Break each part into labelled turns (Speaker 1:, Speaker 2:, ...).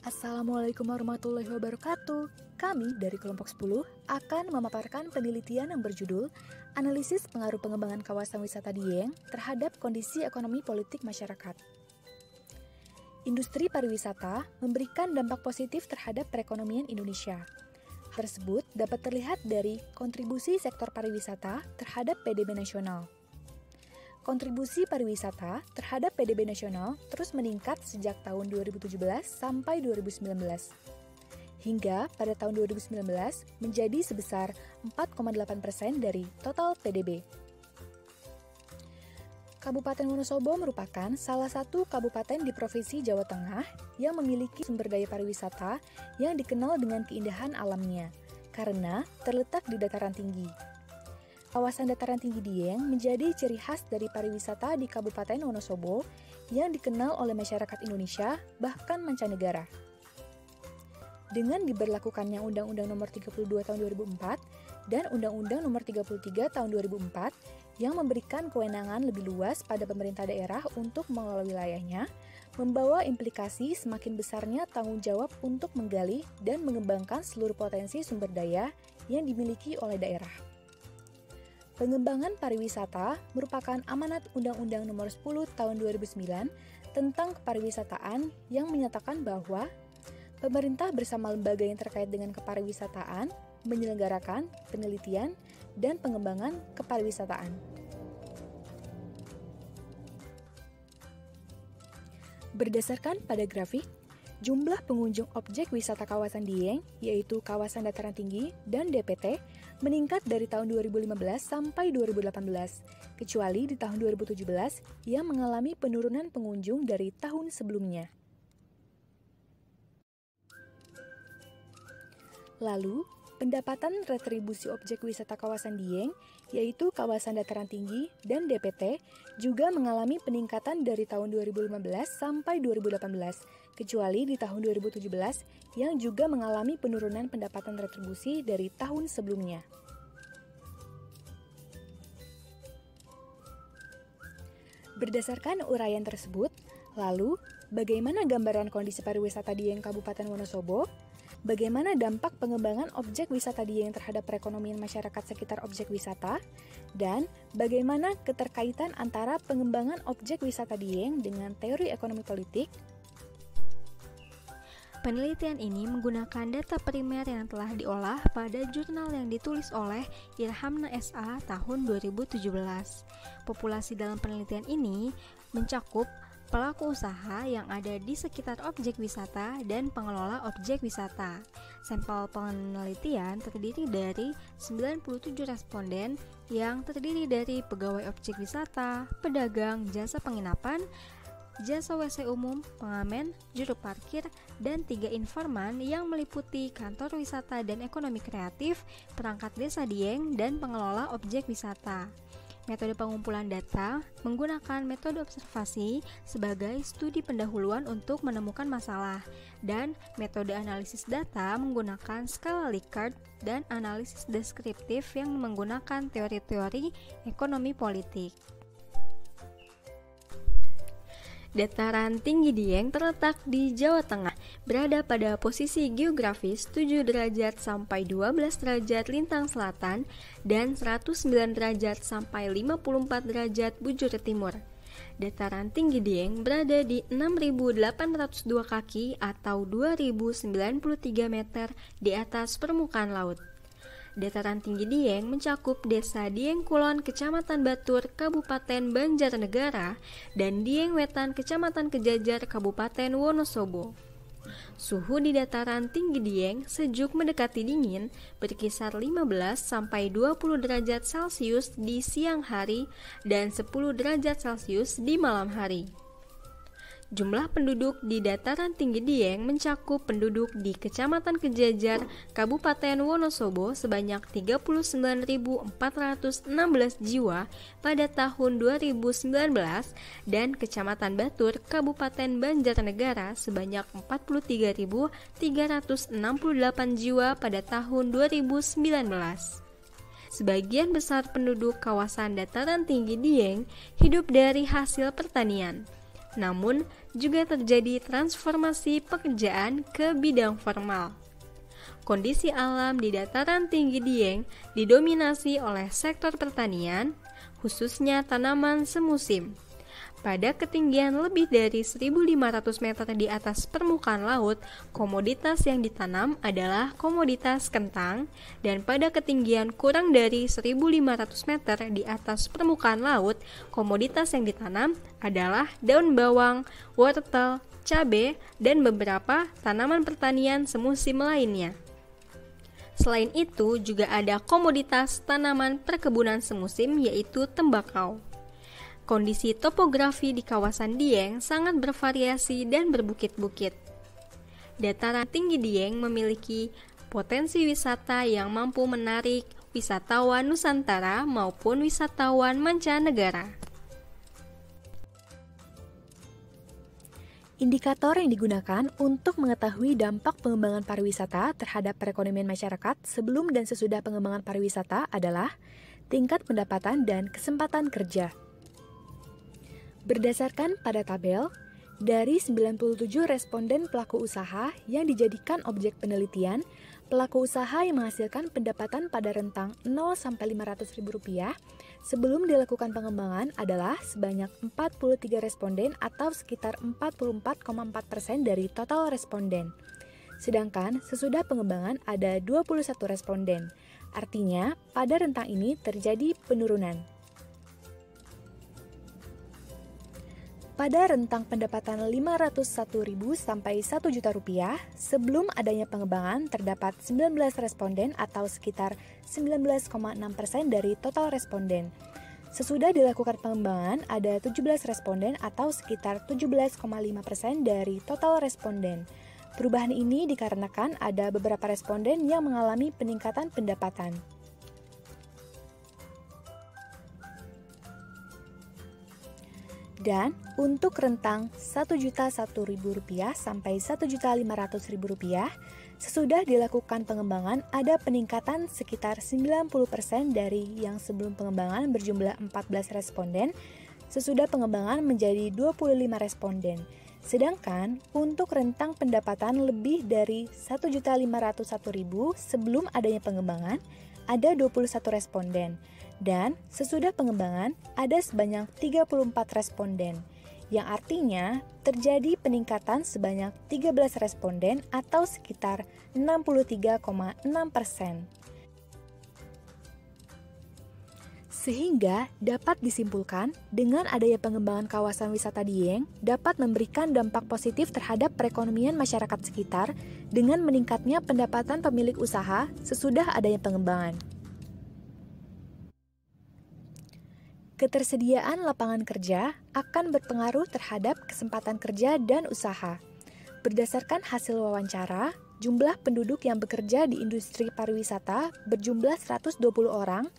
Speaker 1: Assalamualaikum warahmatullahi wabarakatuh. Kami dari kelompok 10 akan memaparkan penelitian yang berjudul Analisis Pengaruh Pengembangan Kawasan Wisata Dieng terhadap Kondisi Ekonomi Politik Masyarakat. Industri pariwisata memberikan dampak positif terhadap perekonomian Indonesia. Tersebut dapat terlihat dari kontribusi sektor pariwisata terhadap PDB nasional. Kontribusi pariwisata terhadap PDB nasional terus meningkat sejak tahun 2017 sampai 2019. Hingga pada tahun 2019 menjadi sebesar 4,8% dari total PDB. Kabupaten Wonosobo merupakan salah satu kabupaten di Provinsi Jawa Tengah yang memiliki sumber daya pariwisata yang dikenal dengan keindahan alamnya, karena terletak di dataran tinggi. Kawasan dataran tinggi Dieng menjadi ciri khas dari pariwisata di Kabupaten Wonosobo yang dikenal oleh masyarakat Indonesia bahkan mancanegara. Dengan diberlakukannya Undang-Undang Nomor 32 Tahun 2004 dan Undang-Undang Nomor 33 Tahun 2004 yang memberikan kewenangan lebih luas pada pemerintah daerah untuk mengelola wilayahnya, membawa implikasi semakin besarnya tanggung jawab untuk menggali dan mengembangkan seluruh potensi sumber daya yang dimiliki oleh daerah. Pengembangan pariwisata merupakan amanat Undang-Undang Nomor 10 Tahun 2009 tentang kepariwisataan yang menyatakan bahwa pemerintah bersama lembaga yang terkait dengan kepariwisataan menyelenggarakan penelitian dan pengembangan kepariwisataan. Berdasarkan pada grafik, jumlah pengunjung objek wisata kawasan Dieng, yaitu kawasan dataran tinggi dan DPT, meningkat dari tahun 2015 sampai 2018, kecuali di tahun 2017 yang mengalami penurunan pengunjung dari tahun sebelumnya. Lalu, pendapatan retribusi objek wisata kawasan Dieng, yaitu kawasan dataran tinggi dan DPT, juga mengalami peningkatan dari tahun 2015 sampai 2018, kecuali di tahun 2017 yang juga mengalami penurunan pendapatan retribusi dari tahun sebelumnya. Berdasarkan uraian tersebut, lalu bagaimana gambaran kondisi pariwisata Dieng Kabupaten Wonosobo? Bagaimana dampak pengembangan objek wisata Dieng terhadap perekonomian masyarakat sekitar objek wisata? Dan bagaimana keterkaitan antara pengembangan objek wisata Dieng dengan teori ekonomi politik?
Speaker 2: Penelitian ini menggunakan data primer yang telah diolah pada jurnal yang ditulis oleh Irhamna S.A. tahun 2017. Populasi dalam penelitian ini mencakup pelaku usaha yang ada di sekitar objek wisata dan pengelola objek wisata. Sampel penelitian terdiri dari 97 responden yang terdiri dari pegawai objek wisata, pedagang, jasa penginapan, jasa WC umum, pengamen, juru parkir, dan 3 informan yang meliputi kantor wisata dan ekonomi kreatif, perangkat desa Dieng, dan pengelola objek wisata. Metode pengumpulan data menggunakan metode observasi sebagai studi pendahuluan untuk menemukan masalah, dan metode analisis data menggunakan skala Likert dan analisis deskriptif yang menggunakan teori-teori ekonomi politik. Dataran tinggi Dieng terletak di Jawa Tengah, berada pada posisi geografis 7 derajat sampai 12 derajat lintang selatan dan 109 derajat sampai 54 derajat bujur timur. Dataran tinggi Dieng berada di 6.802 kaki atau 2.093 meter di atas permukaan laut. Dataran tinggi Dieng mencakup Desa Dieng Kulon, Kecamatan Batur, Kabupaten Banjarnegara, dan Dieng Wetan, Kecamatan Kejajar, Kabupaten Wonosobo. Suhu di dataran tinggi Dieng sejuk mendekati dingin, berkisar 15 sampai 20 derajat Celcius di siang hari dan 10 derajat Celcius di malam hari. Jumlah penduduk di dataran tinggi Dieng mencakup penduduk di Kecamatan Kejajar, Kabupaten Wonosobo sebanyak 39.416 jiwa pada tahun 2019 dan Kecamatan Batur, Kabupaten Banjarnegara sebanyak 43.368 jiwa pada tahun 2019. Sebagian besar penduduk kawasan dataran tinggi Dieng hidup dari hasil pertanian. Namun, juga terjadi transformasi pekerjaan ke bidang formal. Kondisi alam di dataran tinggi Dieng didominasi oleh sektor pertanian, khususnya tanaman semusim. Pada ketinggian lebih dari 1.500 meter di atas permukaan laut, komoditas yang ditanam adalah komoditas kentang, dan pada ketinggian kurang dari 1.500 meter di atas permukaan laut, komoditas yang ditanam adalah daun bawang, wortel, cabai, dan beberapa tanaman pertanian semusim lainnya. Selain itu, juga ada komoditas tanaman perkebunan semusim, yaitu tembakau. Kondisi topografi di kawasan Dieng sangat bervariasi dan berbukit-bukit. Dataran tinggi Dieng memiliki potensi wisata yang mampu menarik wisatawan Nusantara maupun wisatawan mancanegara.
Speaker 1: Indikator yang digunakan untuk mengetahui dampak pengembangan pariwisata terhadap perekonomian masyarakat sebelum dan sesudah pengembangan pariwisata adalah tingkat pendapatan dan kesempatan kerja. Berdasarkan pada tabel, dari 97 responden pelaku usaha yang dijadikan objek penelitian, pelaku usaha yang menghasilkan pendapatan pada rentang 0 sampai Rp500.000 sebelum dilakukan pengembangan adalah sebanyak 43 responden atau sekitar 44,4% dari total responden. Sedangkan sesudah pengembangan ada 21 responden. Artinya, pada rentang ini terjadi penurunan. Pada rentang pendapatan Rp501.000 sampai Rp1.000.000, sebelum adanya pengembangan terdapat 19 responden atau sekitar 19,6% dari total responden. Sesudah dilakukan pengembangan ada 17 responden atau sekitar 17,5% dari total responden. Perubahan ini dikarenakan ada beberapa responden yang mengalami peningkatan pendapatan. Dan untuk rentang Rp1.001.000 sampai Rp1.500.000, sesudah dilakukan pengembangan ada peningkatan sekitar 90% dari yang sebelum pengembangan berjumlah 14 responden, sesudah pengembangan menjadi 25 responden. Sedangkan untuk rentang pendapatan lebih dari Rp1.501.000 sebelum adanya pengembangan ada 21 responden. Dan sesudah pengembangan ada sebanyak 34 responden, yang artinya terjadi peningkatan sebanyak 13 responden atau sekitar 63,6%. Sehingga dapat disimpulkan dengan adanya pengembangan kawasan wisata Dieng dapat memberikan dampak positif terhadap perekonomian masyarakat sekitar dengan meningkatnya pendapatan pemilik usaha sesudah adanya pengembangan. Ketersediaan lapangan kerja akan berpengaruh terhadap kesempatan kerja dan usaha. Berdasarkan hasil wawancara, jumlah penduduk yang bekerja di industri pariwisata berjumlah 120 orang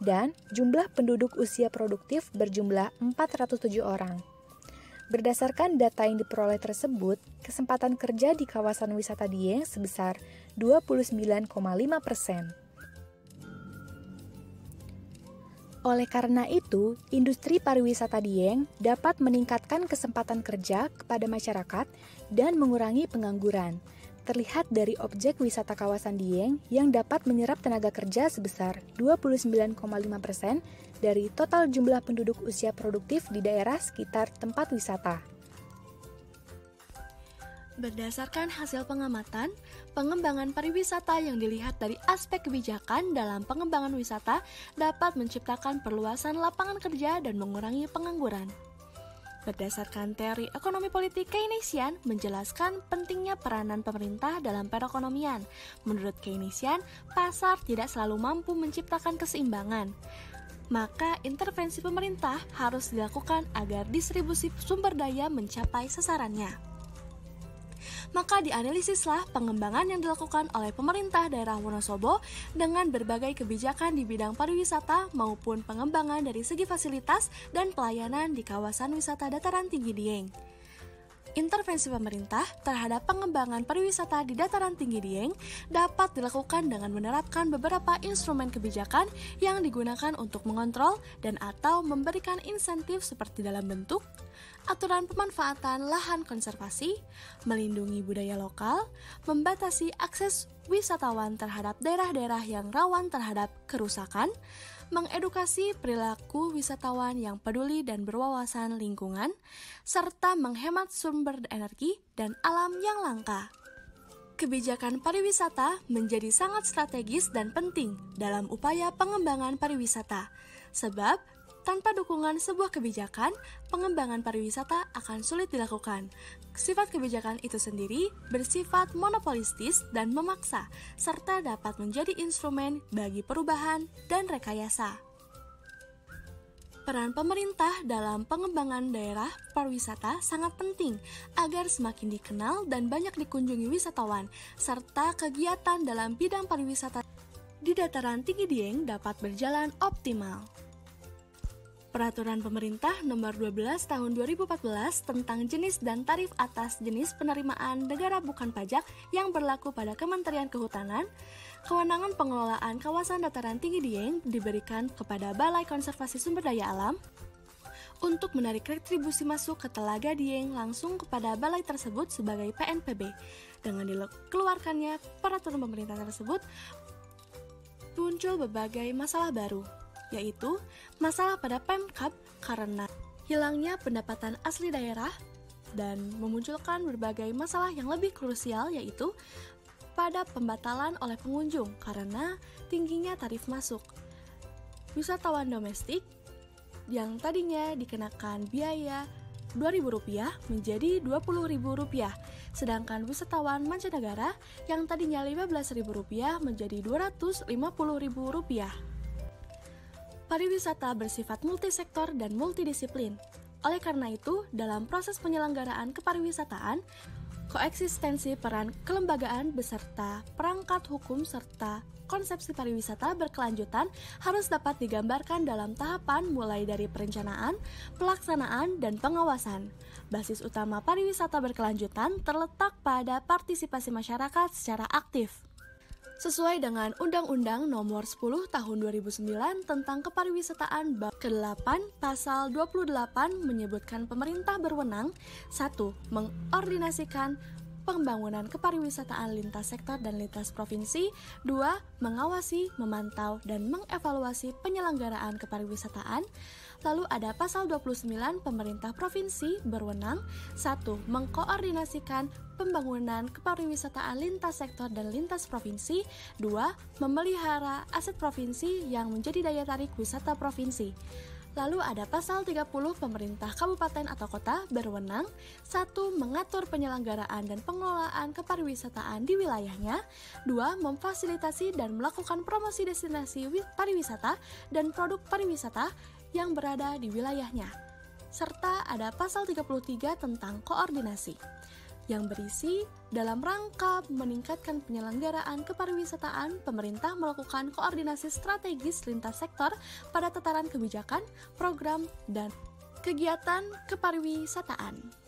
Speaker 1: dan jumlah penduduk usia produktif berjumlah 407 orang. Berdasarkan data yang diperoleh tersebut, kesempatan kerja di kawasan wisata Dieng sebesar 29,5%. Oleh karena itu, industri pariwisata Dieng dapat meningkatkan kesempatan kerja kepada masyarakat dan mengurangi pengangguran. Terlihat dari objek wisata kawasan Dieng yang dapat menyerap tenaga kerja sebesar 29,5% dari total jumlah penduduk usia produktif di daerah sekitar tempat wisata.
Speaker 3: Berdasarkan hasil pengamatan, pengembangan pariwisata yang dilihat dari aspek kebijakan dalam pengembangan wisata dapat menciptakan perluasan lapangan kerja dan mengurangi pengangguran. Berdasarkan teori ekonomi politik Keynesian menjelaskan pentingnya peranan pemerintah dalam perekonomian. Menurut Keynesian, pasar tidak selalu mampu menciptakan keseimbangan. Maka intervensi pemerintah harus dilakukan agar distribusi sumber daya mencapai sasarannya. Maka dianalisislah pengembangan yang dilakukan oleh pemerintah daerah Wonosobo dengan berbagai kebijakan di bidang pariwisata maupun pengembangan dari segi fasilitas dan pelayanan di kawasan wisata dataran tinggi Dieng. Intervensi pemerintah terhadap pengembangan pariwisata di dataran tinggi Dieng dapat dilakukan dengan menerapkan beberapa instrumen kebijakan yang digunakan untuk mengontrol dan atau memberikan insentif seperti dalam bentuk aturan pemanfaatan lahan konservasi, melindungi budaya lokal, membatasi akses wisatawan terhadap daerah-daerah yang rawan terhadap kerusakan, mengedukasi perilaku wisatawan yang peduli dan berwawasan lingkungan, serta menghemat sumber energi dan alam yang langka. Kebijakan pariwisata menjadi sangat strategis dan penting dalam upaya pengembangan pariwisata, sebab tanpa dukungan sebuah kebijakan, pengembangan pariwisata akan sulit dilakukan. Sifat kebijakan itu sendiri bersifat monopolistis dan memaksa, serta dapat menjadi instrumen bagi perubahan dan rekayasa. Peran pemerintah dalam pengembangan daerah pariwisata sangat penting agar semakin dikenal dan banyak dikunjungi wisatawan, serta kegiatan dalam bidang pariwisata di dataran tinggi Dieng dapat berjalan optimal. Peraturan Pemerintah Nomor 12 Tahun 2014 tentang jenis dan tarif atas jenis penerimaan negara bukan pajak yang berlaku pada Kementerian Kehutanan, kewenangan pengelolaan kawasan dataran tinggi Dieng diberikan kepada Balai Konservasi Sumber Daya Alam untuk menarik retribusi masuk ke Telaga Dieng langsung kepada balai tersebut sebagai PNPB. Dengan dikeluarkannya peraturan pemerintah tersebut, muncul berbagai masalah baru, yaitu masalah pada Pemkab karena hilangnya pendapatan asli daerah dan memunculkan berbagai masalah yang lebih krusial, yaitu pada pembatalan oleh pengunjung karena tingginya tarif masuk. Wisatawan domestik yang tadinya dikenakan biaya Rp2.000 menjadi Rp20.000, sedangkan wisatawan mancanegara yang tadinya Rp15.000 menjadi Rp250.000. Pariwisata bersifat multisektor dan multidisiplin. Oleh karena itu, dalam proses penyelenggaraan kepariwisataan, koeksistensi peran kelembagaan beserta perangkat hukum serta konsepsi pariwisata berkelanjutan harus dapat digambarkan dalam tahapan mulai dari perencanaan, pelaksanaan, dan pengawasan. Basis utama pariwisata berkelanjutan terletak pada partisipasi masyarakat secara aktif. Sesuai dengan Undang-Undang Nomor 10 Tahun 2009 tentang Kepariwisataan Bab ke-8 Pasal 28 menyebutkan pemerintah berwenang 1. Mengordinasikan pembangunan kepariwisataan lintas sektor dan lintas provinsi. 2. Mengawasi, memantau, dan mengevaluasi penyelenggaraan kepariwisataan. Lalu ada pasal 29, pemerintah provinsi berwenang 1. Mengkoordinasikan pembangunan kepariwisataan lintas sektor dan lintas provinsi. 2. Memelihara aset provinsi yang menjadi daya tarik wisata provinsi. Lalu ada pasal 30, pemerintah kabupaten atau kota berwenang 1. Mengatur penyelenggaraan dan pengelolaan kepariwisataan di wilayahnya. 2. Memfasilitasi dan melakukan promosi destinasi pariwisata dan produk pariwisata yang berada di wilayahnya. Serta ada pasal 33 tentang koordinasi, yang berisi dalam rangka meningkatkan penyelenggaraan kepariwisataan, pemerintah melakukan koordinasi strategis lintas sektor pada tataran kebijakan, program, dan kegiatan kepariwisataan.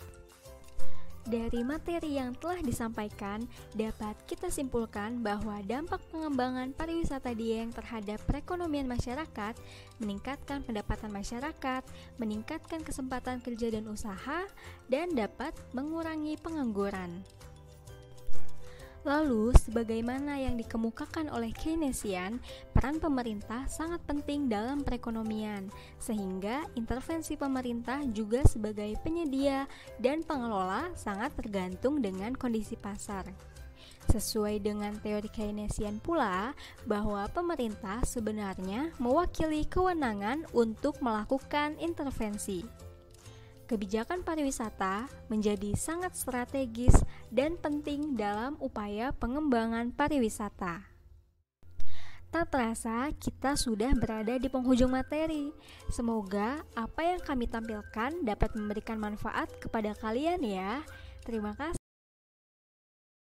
Speaker 2: Dari materi yang telah disampaikan, dapat kita simpulkan bahwa dampak pengembangan pariwisata Dieng terhadap perekonomian masyarakat, meningkatkan pendapatan masyarakat, meningkatkan kesempatan kerja dan usaha, dan dapat mengurangi pengangguran. Lalu, sebagaimana yang dikemukakan oleh Keynesian, peran pemerintah sangat penting dalam perekonomian, sehingga intervensi pemerintah juga sebagai penyedia dan pengelola sangat tergantung dengan kondisi pasar. Sesuai dengan teori Keynesian pula, bahwa pemerintah sebenarnya mewakili kewenangan untuk melakukan intervensi. Kebijakan pariwisata menjadi sangat strategis dan penting dalam upaya pengembangan pariwisata. Tak terasa kita sudah berada di penghujung materi. Semoga apa yang kami tampilkan dapat memberikan manfaat kepada kalian ya. Terima kasih.